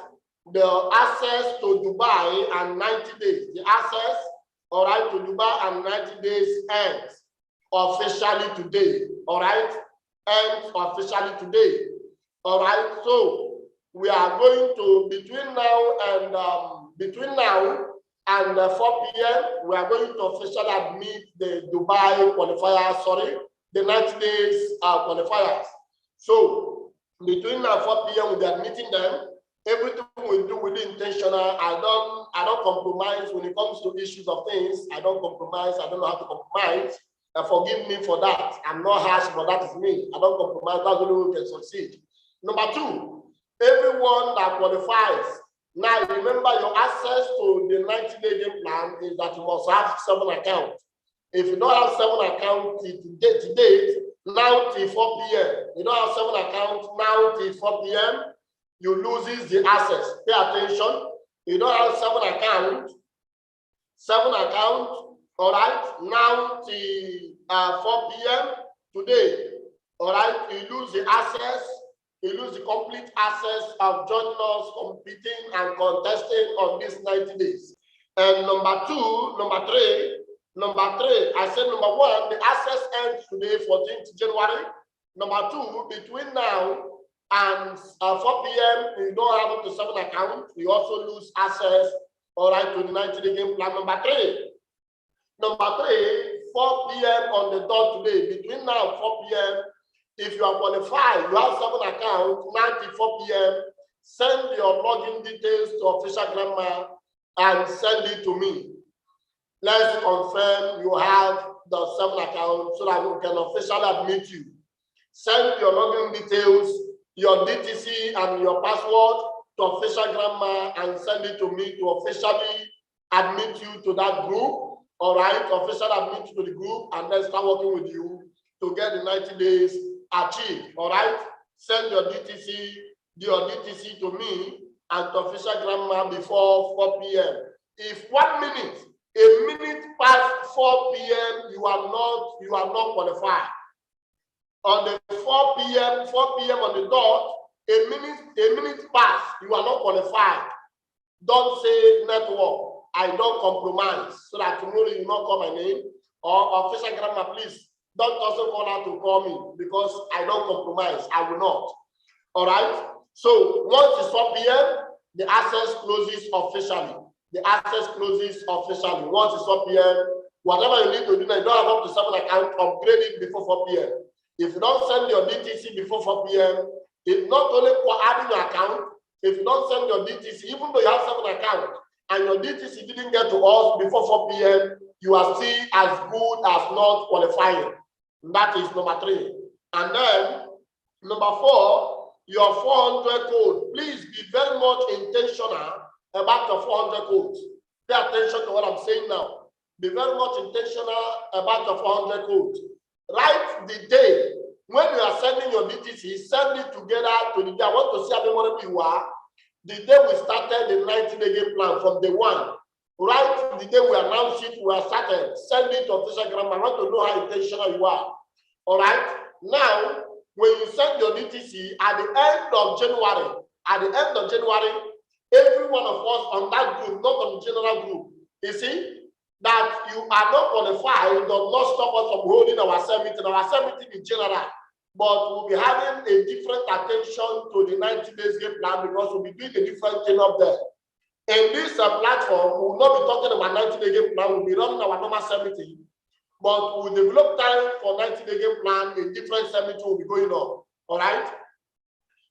the access to Dubai and 90 days, the access, all right, to Dubai and 90 days ends officially today, all right, ends officially today, all right. So we are going to, between now and between now and 4 p.m., we are going to officially admit the Dubai qualifiers, the 90 days qualifiers. So between now and 4 p.m., we'll be admitting them. Everything we do will be intentional. I don't compromise when it comes to issues of things. I don't compromise. I don't know how to compromise. Forgive me for that. I'm not harsh, but that is me. I don't compromise. That's the only way we can succeed. Number two, everyone that qualifies. Now, remember, your access to the 90-day game plan is that you must have 7 accounts. If you don't have 7 accounts to date, now till 4 p.m., you don't have 7 accounts now till 4 p.m., you loses the access. Pay attention. You don't have 7 accounts, all right, now till 4 p.m. today, all right, you lose the access. You lose the complete access of joining us, competing and contesting on these 90 days. And number three, I said number one, the access ends today, 14th January. Number two, between now and 4 p.m., you don't have up to 7 accounts. You also lose access, all right, to the 90-day game plan. Number three, 4 p.m. on the dot today, between now and 4 p.m., if you are qualified, you have 7 accounts, 94 p.m., send your login details to official grandma and send it to me. Let's confirm you have the 7 accounts so that we can officially admit you. Send your login details, your DTC and your password to official grandma and send it to me to officially admit you to that group. All right, officially admit you to the group and then start working with you to get the 90 days achieved. All right, send your DTC to me and to official grandma before 4 p.m. If 1 minute, a minute past 4 p.m., you are not qualified. On the 4 p.m. on the dot, a minute past, you are not qualified. Don't say network. I don't compromise, so that tomorrow you will not call my name. Or official grandma, please don't also call out to call me because I don't compromise. I will not. All right. So once it's 4 p.m., the access closes officially. The access closes officially. Once it's 4 p.m., whatever you need to do, now you don't have up to 7 accounts, upgrade it before 4 p.m. If you don't send your DTC before 4 p.m., it's not only for adding your account. If you don't send your DTC, even though you have 7 accounts and your DTC didn't get to us before 4 p.m., you are still as good as not qualifying. That is number 3. And then number 4, your 400 code. Please be very much intentional about your 400 codes. Pay attention to what I'm saying now. Be very much intentional about your 400 codes. Write the day when you are sending your DTC, send it together to the day. I want to see how many people you are. The day we started the 90-day game plan from day 1. Right, the day we announced it, we are started. Send it to official grandma. I want to know how intentional you are. All right. Now, when you send your DTC at the end of January, every one of us on that group, not on the general group, you see, that you are not qualified does not stop us from holding our summit in general. But we'll be having a different attention to the 90 days game plan because we'll be doing a different thing up there. In this platform, we will not be talking about 90-day game plan. We'll be running our normal summit, but we'll develop time for 90-day game plan. A different summit will be going on. All right.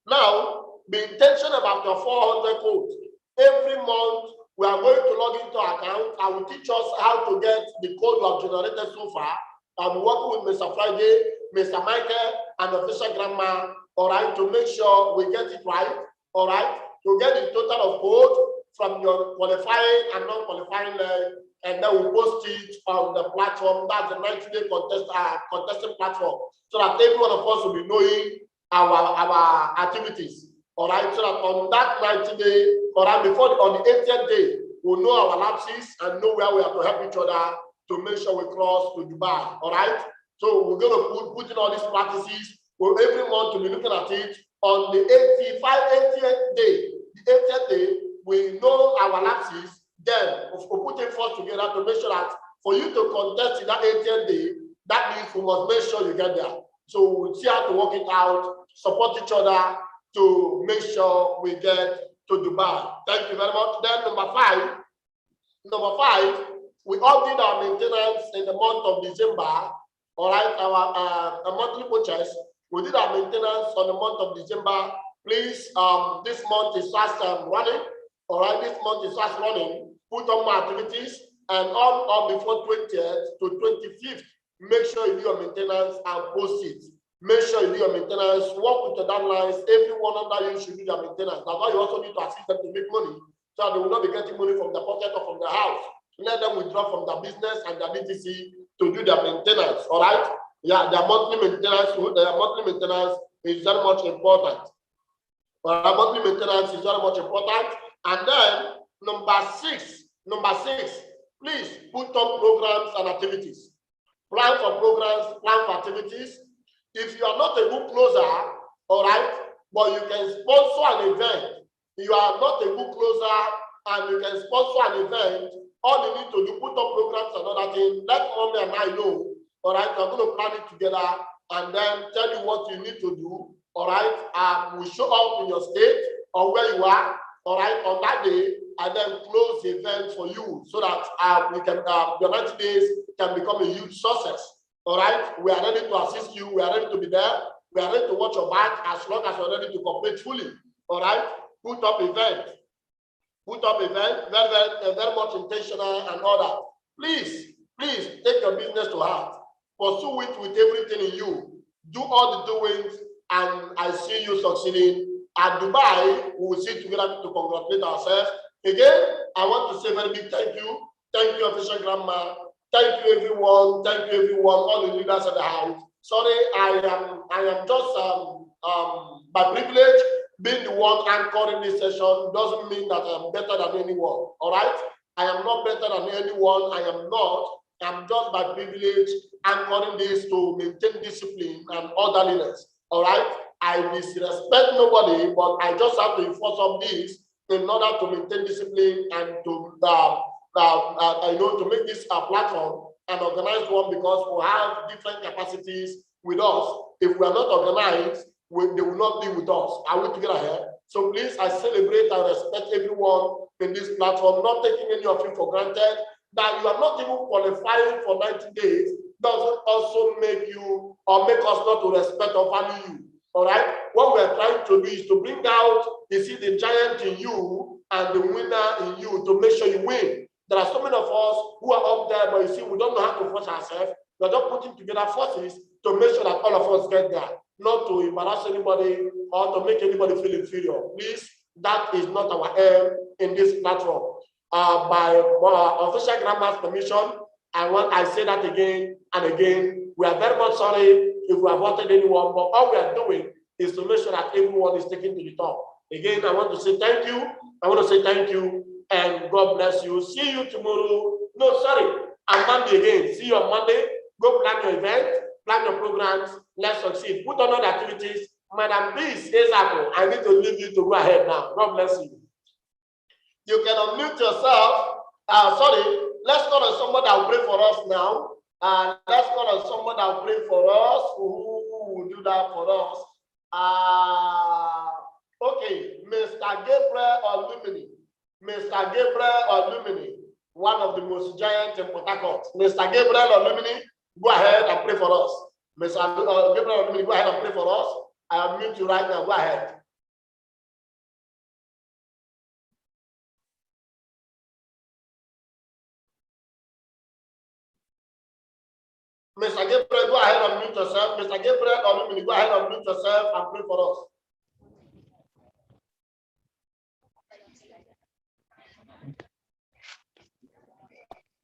Now, be intentional about your 400 codes. Every month, we are going to log into our account. I will teach us how to get the code you have generated so far. I'll be working with Mr. Friday, Mr. Michael, and official grandma. All right, to make sure we get it right. All right, to get the total of code from your qualifying and non-qualifying leg, and then we'll post it on the platform. That's the 90-day contesting platform, so that every one of us will be knowing our activities. All right, so that on that 90-day, all right, on the 80th day, we'll know our lapses and know where we have to help each other to make sure we cross to Dubai. All right, so we're going to put in all these practices. We'll every month to be looking at it on the 80th day. The 80th day, we know our lapses, then we'll put it first together to make sure that for you to contest in that 80th day, that means we must make sure you get there. So we'll see how to work it out, support each other to make sure we get to Dubai. Thank you very much. Then number five, we all did our maintenance in the month of December. All right, our monthly purchase. We did our maintenance on the month of December. Please, this month is fast running. All right, this month is fast running. Put on more activities and on before 20th to 25th. Make sure you do your maintenance and post it. Make sure you do your maintenance. Work with your downlines. Everyone under you should do their maintenance. That's why you also need to assist them to make money, so they will not be getting money from the pocket or from the house. Let them withdraw from their business and their BTC to do their maintenance. All right? Yeah, their monthly maintenance is very much important. Monthly maintenance is very much important. And then number six, please put up programs and activities. Plan for programs, plan for activities. If you are not a book closer, all right, but you can sponsor an event. You are not a book closer and you can sponsor an event. All you need to do, put up programs and other things. Let mommy and I know. All right, we're going to plan it together and then tell you what you need to do. All right, we show up in your state or where you are. All right, on that day, and then close the event for you so that we can your 90 days can become a huge success. All right, we are ready to assist you. We are ready to be there. We are ready to watch your back as long as you're ready to cooperate fully. All right, put up event. Very much intentional and all that. Please take your business to heart. Pursue it with everything in you. Do all the doings, and I see you succeeding. At Dubai, we will sit together to congratulate ourselves. Again, I want to say a very big thank you. Thank you, official grandma. Thank you, everyone. Thank you, everyone. All the leaders of the house. Sorry, I am just by privilege being the one anchoring this session doesn't mean that I'm better than anyone. All right, I am not better than anyone. I am not. I'm just by privilege anchoring this to maintain discipline and orderliness. All right. I disrespect nobody, but I just have to enforce on this in order to maintain discipline and to to make this a platform an organized one, because we have different capacities with us. If we are not organized, they will not be with us. Are we together here? So please, I celebrate and respect everyone in this platform, not taking any of you for granted. That you are not even qualifying for 90 days doesn't also make you or make us not to respect or value you. All right, what we're trying to do is to bring out, you see, the giant in you and the winner in you to make sure you win. There are so many of us who are up there, but you see, we don't know how to force ourselves. We're just putting together forces to make sure that all of us get there, not to embarrass anybody or to make anybody feel inferior. Please, that is not our aim in this platform. By official grandma's permission, I say that again and again. We are very much sorry if we have hurted anyone, but all we are doing is to make sure that everyone is taken to the top. Again, I want to say thank you. And God bless you. See you tomorrow. No, sorry, on Monday again. See you on Monday. Go plan your event, plan your programs. Let's succeed. Put on other activities. Madam, please, I need to leave you to go ahead now. God bless you. You can unmute yourself. Let's call on somebody that will pray for us now. Let's call on somebody that will pray for us. Who will do that for us? Okay, Mr. Gabriel Olumini, one of the most giant in Port Harcourt. Mr. Gabriel Olumini, go ahead and pray for us. Mr. Gabriel Olumini, go ahead and pray for us. I unmute you right now. Go ahead. Mr. Gabriel, go ahead and mute yourself. Mr. Gabriel, go ahead and mute yourself and pray for us.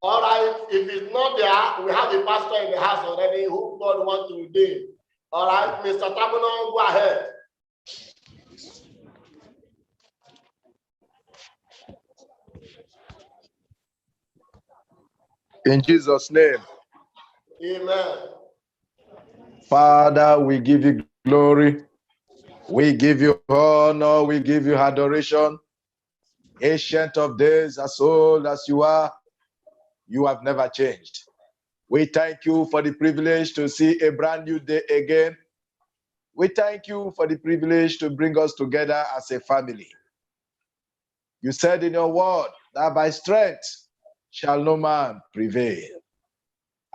All right, if it's not there, we have a pastor in the house already who God wants to ordain. All right, Mr. Tabuno, go ahead. In Jesus' name. Amen. Father, we give you glory. We give you honor. We give you adoration. Ancient of days, as old as you are, you have never changed. We thank you for the privilege to see a brand new day again. We thank you for the privilege to bring us together as a family. You said in your word that by strength shall no man prevail.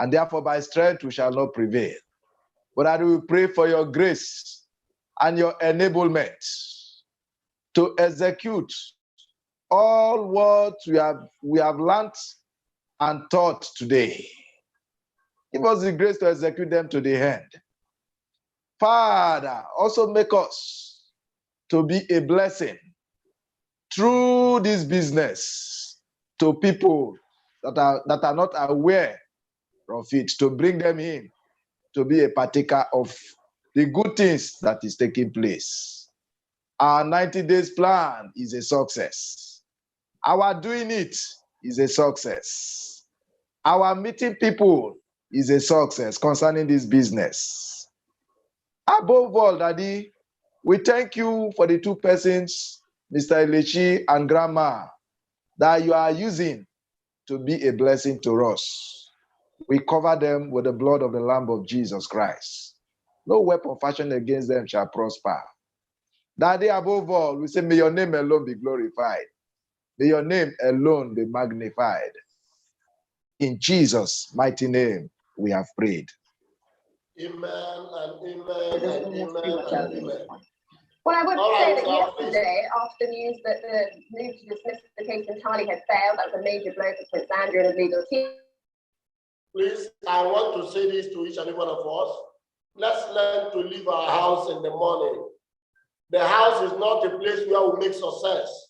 And therefore by strength we shall not prevail. But I will pray for your grace and your enablement to execute all what we have learned and taught today. Give us the grace to execute them to the end. Father, also make us to be a blessing through this business to people that are not aware of it, to bring them in, to be a partaker of the good things that is taking place. Our 90 days plan is a success. Our doing it is a success. Our meeting people is a success concerning this business. Above all, Daddy, we thank you for the two persons, Mr. Elechi and Grandma, that you are using to be a blessing to us. We cover them with the blood of the Lamb of Jesus Christ. No weapon fashioned against them shall prosper. Daddy, above all, we say, may your name alone be glorified. May your name alone be magnified. In Jesus' mighty name, we have prayed. Amen and amen and amen and amen. Well, I would All say right, that yesterday, after the news that the move to dismiss the case entirely had failed, that was a major blow for Prince Andrew and his legal team. Please, I want to say this to each and every one of us. Let's learn to leave our house in the morning. The house is not a place where we make success.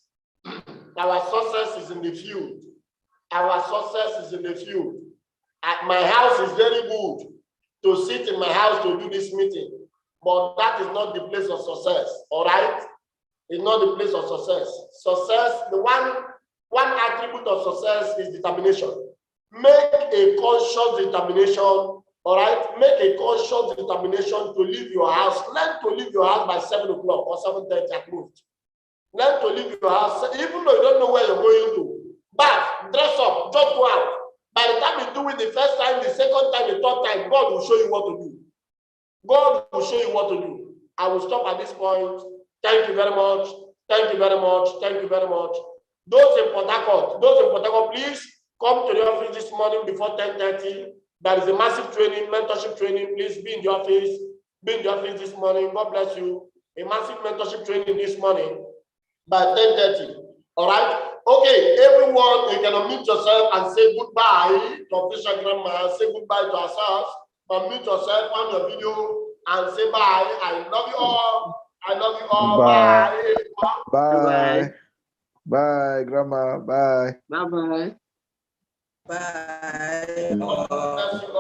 Our success is in the field. Our success is in the field. At my house is very good to sit in my house to do this meeting, but that is not the place of success, all right? It's not the place of success. Success, the one attribute of success is determination. Make a conscious determination, all right? Make a conscious determination to leave your house. Learn to leave your house by 7 o'clock or 7:30 at most. Learn to leave your house, even though you don't know where you're going to. Bath, dress up, just go out. By the time you do it the first time, the second time, the third time, God will show you what to do. God will show you what to do. I will stop at this point. Thank you very much. Thank you very much. Thank you very much. Those in Port Harcourt, please come to the office this morning before 10:30. There is a massive training, mentorship training. Please be in the office. Be in the office this morning. God bless you. A massive mentorship training this morning by 10:30. All right. Okay, everyone, you can unmute yourself and say goodbye to official grandma. Say goodbye to ourselves. Unmute yourself on your video and say bye. I love you all. I love you all. Bye. Bye. Bye. Bye, Grandma. Bye. Bye-bye. Bye. God bless you all.